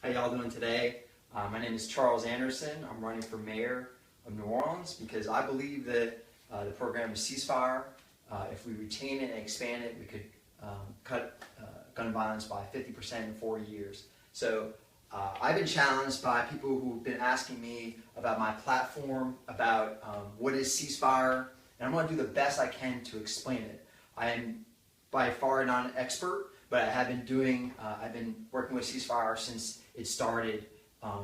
How y'all doing today? My name is Charles Anderson. I'm running for mayor of New Orleans because I believe that the program is CeaseFire. If we retain it and expand it, we could cut gun violence by 50% in 4 years. So I've been challenged by people who've been asking me about my platform, about what is CeaseFire, and I'm going to do the best I can to explain it. I am by far not an expert, but I have been doing, I've been working with CeaseFire since it started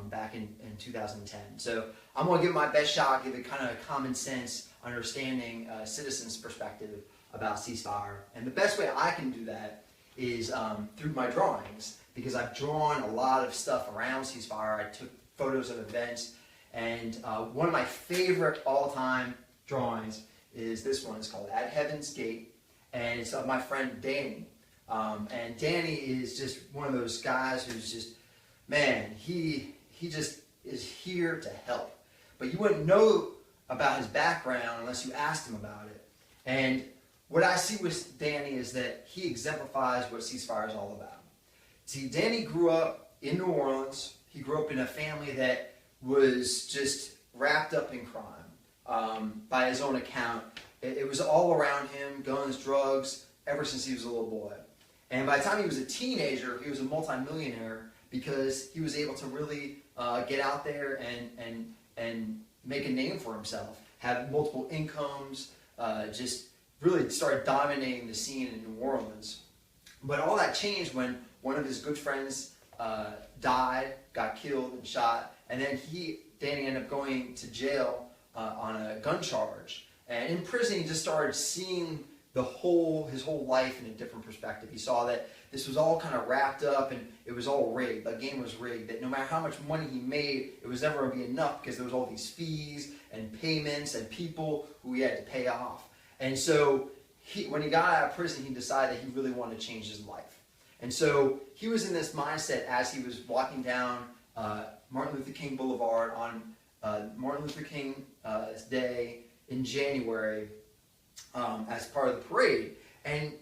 back in 2010. So I'm going to give it my best shot, give it kind of a common sense, understanding citizens' perspective about CeaseFire. And the best way I can do that is through my drawings, because I've drawn a lot of stuff around CeaseFire. I took photos of events, and one of my favorite all-time drawings is this one. It's called At Heaven's Gate, and it's of my friend Danny. And Danny is just one of those guys who's just, man, he just is here to help. But you wouldn't know about his background unless you asked him about it. And what I see with Danny is that he exemplifies what CeaseFire is all about. See, Danny grew up in New Orleans. He grew up in a family that was just wrapped up in crime. By his own account, it was all around him, guns, drugs, ever since he was a little boy. And by the time he was a teenager, he was a multimillionaire because he was able to really get out there and make a name for himself, have multiple incomes, just really start dominating the scene in New Orleans. But all that changed when one of his good friends died, got killed and shot, and then Danny ended up going to jail on a gun charge. And in prison, he just started seeing his whole life in a different perspective. He saw that this was all kind of wrapped up and it was all rigged. The game was rigged. That no matter how much money he made, it was never going to be enough because there was all these fees and payments and people who he had to pay off. And so when he got out of prison, he decided he really wanted to change his life. And so he was in this mindset as he was walking down Martin Luther King Boulevard on Martin Luther King Day in January, as part of the parade. And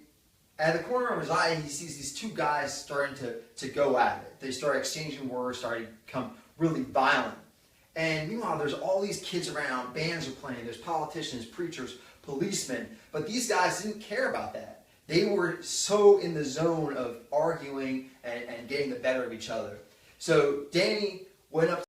at the corner of his eye, he sees these two guys starting to go at it. They start exchanging words, starting to become really violent. And meanwhile, there's all these kids around, bands are playing, there's politicians, preachers, policemen, but these guys didn't care about that. They were so in the zone of arguing and getting the better of each other. So Danny went up